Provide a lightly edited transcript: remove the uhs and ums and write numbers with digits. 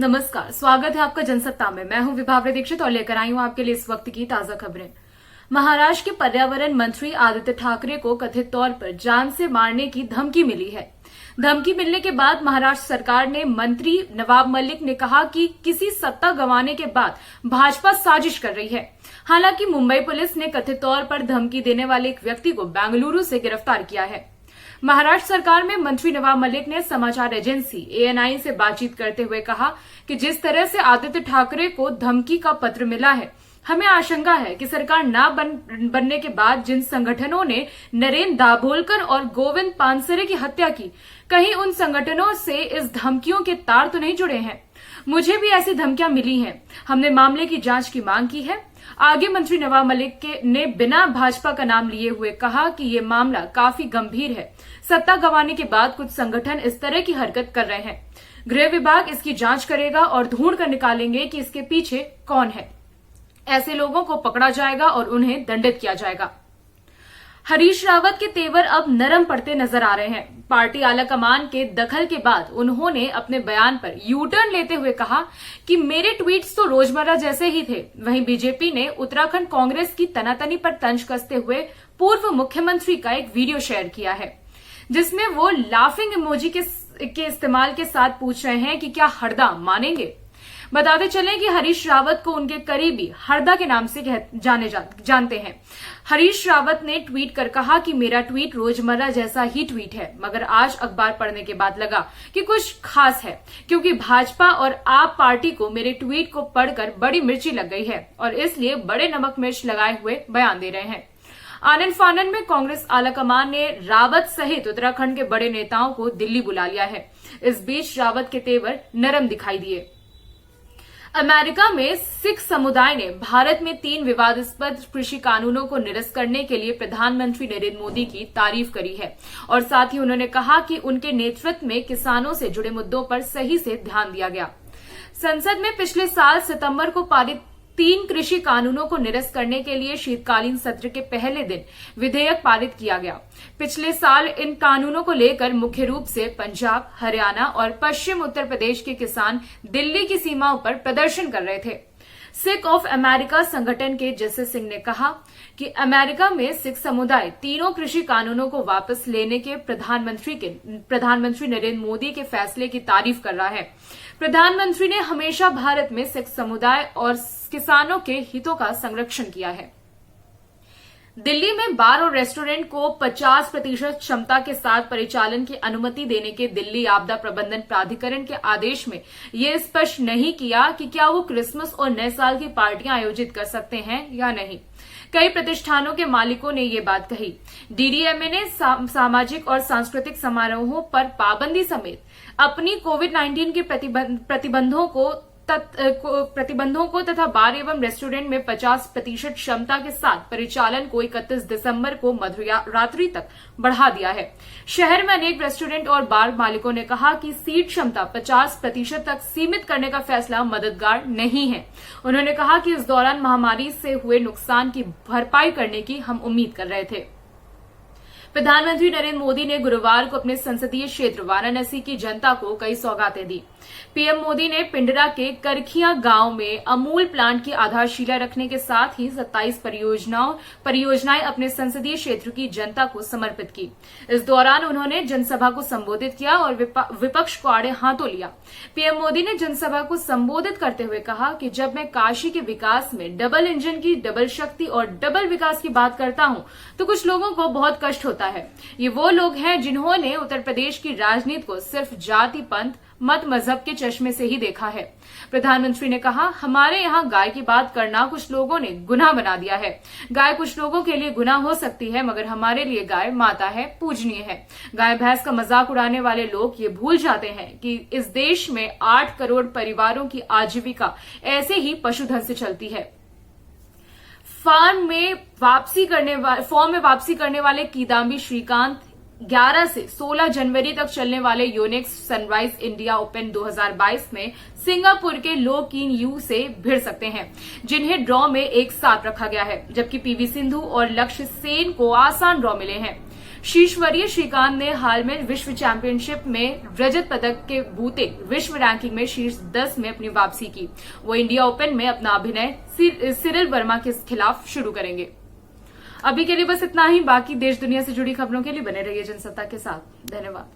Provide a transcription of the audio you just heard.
नमस्कार, स्वागत है आपका जनसत्ता में। मैं हूं विभावरी दीक्षित और लेकर आई हूं आपके लिए इस वक्त की ताजा खबरें। महाराष्ट्र के पर्यावरण मंत्री आदित्य ठाकरे को कथित तौर पर जान से मारने की धमकी मिली है। धमकी मिलने के बाद महाराष्ट्र सरकार ने मंत्री नवाब मलिक ने कहा कि किसी सत्ता गंवाने के बाद भाजपा साजिश कर रही है। हालांकि मुंबई पुलिस ने कथित तौर पर धमकी देने वाले एक व्यक्ति को बेंगलुरु से गिरफ्तार किया है। महाराष्ट्र सरकार में मंत्री नवाब मलिक ने समाचार एजेंसी ANI से बातचीत करते हुए कहा कि जिस तरह से आदित्य ठाकरे को धमकी का पत्र मिला है, हमें आशंका है कि सरकार बनने के बाद जिन संगठनों ने नरेंद्र दाभोलकर और गोविंद पानसरे की हत्या की, कहीं उन संगठनों से इस धमकियों के तार तो नहीं जुड़े हैं। मुझे भी ऐसी धमकियां मिली हैं। हमने मामले की जांच की मांग की है। आगे मंत्री नवाब मलिक ने बिना भाजपा का नाम लिए हुए कहा कि ये मामला काफी गंभीर है। सत्ता गंवाने के बाद कुछ संगठन इस तरह की हरकत कर रहे हैं। गृह विभाग इसकी जांच करेगा और ढूंढ कर निकालेंगे कि इसके पीछे कौन है। ऐसे लोगों को पकड़ा जाएगा और उन्हें दंडित किया जाएगा। हरीश रावत के तेवर अब नरम पड़ते नजर आ रहे हैं। पार्टी आलाकमान के दखल के बाद उन्होंने अपने बयान पर U-टर्न लेते हुए कहा कि मेरे ट्वीट्स तो रोजमर्रा जैसे ही थे। वहीं बीजेपी ने उत्तराखंड कांग्रेस की तनातनी पर तंज कसते हुए पूर्व मुख्यमंत्री का एक वीडियो शेयर किया है, जिसमें वो लाफिंग इमोजी के इस्तेमाल के साथ पूछ रहे हैं कि क्या हरदा मानेंगे। बताते चलें कि हरीश रावत को उनके करीबी हरदा के नाम से जानते हैं। हरीश रावत ने ट्वीट कर कहा कि मेरा ट्वीट रोजमर्रा जैसा ही ट्वीट है, मगर आज अखबार पढ़ने के बाद लगा कि कुछ खास है, क्योंकि भाजपा और आप पार्टी को मेरे ट्वीट को पढ़कर बड़ी मिर्ची लग गई है और इसलिए बड़े नमक मिर्च लगाए हुए बयान दे रहे हैं। आनन फानन में कांग्रेस आलाकमान ने रावत सहित उत्तराखंड के बड़े नेताओं को दिल्ली बुला लिया है। इस बीच रावत के तेवर नरम दिखाई दिए। अमेरिका में सिख समुदाय ने भारत में 3 विवादास्पद कृषि कानूनों को निरस्त करने के लिए प्रधानमंत्री नरेंद्र मोदी की तारीफ करी है और साथ ही उन्होंने कहा कि उनके नेतृत्व में किसानों से जुड़े मुद्दों पर सही से ध्यान दिया गया। संसद में पिछले साल सितंबर को पारित 3 कृषि कानूनों को निरस्त करने के लिए शीतकालीन सत्र के पहले दिन विधेयक पारित किया गया। पिछले साल इन कानूनों को लेकर मुख्य रूप से पंजाब, हरियाणा और पश्चिम उत्तर प्रदेश के किसान दिल्ली की सीमाओं पर प्रदर्शन कर रहे थे। सिख ऑफ अमेरिका संगठन के जस्से सिंह ने कहा कि अमेरिका में सिख समुदाय तीनों कृषि कानूनों को वापस लेने के प्रधानमंत्री नरेंद्र मोदी के फैसले की तारीफ कर रहा है। प्रधानमंत्री ने हमेशा भारत में सिख समुदाय और किसानों के हितों का संरक्षण किया है। दिल्ली में बार और रेस्टोरेंट को 50% क्षमता के साथ परिचालन की अनुमति देने के दिल्ली आपदा प्रबंधन प्राधिकरण के आदेश में यह स्पष्ट नहीं किया कि क्या वो क्रिसमस और नए साल की पार्टियां आयोजित कर सकते हैं या नहीं। कई प्रतिष्ठानों के मालिकों ने ये बात कही। DDMA ने सामाजिक और सांस्कृतिक समारोहों पर पाबंदी समेत अपनी कोविड-19 के प्रतिबंधों को तथा बार एवं रेस्टोरेंट में 50% क्षमता के साथ परिचालन को 31 दिसंबर को मध्यरात्रि तक बढ़ा दिया है। शहर में अनेक रेस्टोरेंट और बार मालिकों ने कहा कि सीट क्षमता 50% तक सीमित करने का फैसला मददगार नहीं है। उन्होंने कहा कि इस दौरान महामारी से हुए नुकसान की भरपाई करने की हम उम्मीद कर रहे थे। प्रधानमंत्री नरेंद्र मोदी ने गुरुवार को अपने संसदीय क्षेत्र वाराणसी की जनता को कई सौगातें दी। पीएम मोदी ने पिंडरा के करखिया गांव में अमूल प्लांट की आधारशिला रखने के साथ ही 27 परियोजनाएं अपने संसदीय क्षेत्र की जनता को समर्पित की। इस दौरान उन्होंने जनसभा को संबोधित किया और विपक्ष को आड़े हाथों लिया। पीएम मोदी ने जनसभा को संबोधित करते हुए कहा कि जब मैं काशी के विकास में डबल इंजन की, डबल शक्ति और डबल विकास की बात करता हूं तो कुछ लोगों को बहुत कष्ट होता है। ये वो लोग हैं जिन्होंने उत्तर प्रदेश की राजनीति को सिर्फ जाति, पंथ, मत, मजहब के चश्मे से ही देखा है। प्रधानमंत्री ने कहा, हमारे यहाँ गाय की बात करना कुछ लोगों ने गुनाह बना दिया है। गाय कुछ लोगों के लिए गुनाह हो सकती है, मगर हमारे लिए गाय माता है, पूजनीय है। गाय भैंस का मजाक उड़ाने वाले लोग ये भूल जाते हैं कि इस देश में 8 करोड़ परिवारों की आजीविका ऐसे ही पशुधन से चलती है। फॉर्म में वापसी करने वाले किदाम्बी श्रीकांत 11 से 16 जनवरी तक चलने वाले योनेक्स सनराइज इंडिया ओपन 2022 में सिंगापुर के लो कीन यू से भिड़ सकते हैं, जिन्हें ड्रॉ में एक साथ रखा गया है, जबकि पीवी सिंधु और लक्ष्य सेन को आसान ड्रॉ मिले हैं। शीर्षवरीय श्रीकांत ने हाल में विश्व चैंपियनशिप में रजत पदक के बूते विश्व रैंकिंग में शीर्ष 10 में अपनी वापसी की। वो इंडिया ओपन में अपना अभिनय सिरिल वर्मा के खिलाफ शुरू करेंगे। अभी के लिए बस इतना ही। बाकी देश दुनिया से जुड़ी खबरों के लिए बने रहिए जनसत्ता के साथ। धन्यवाद।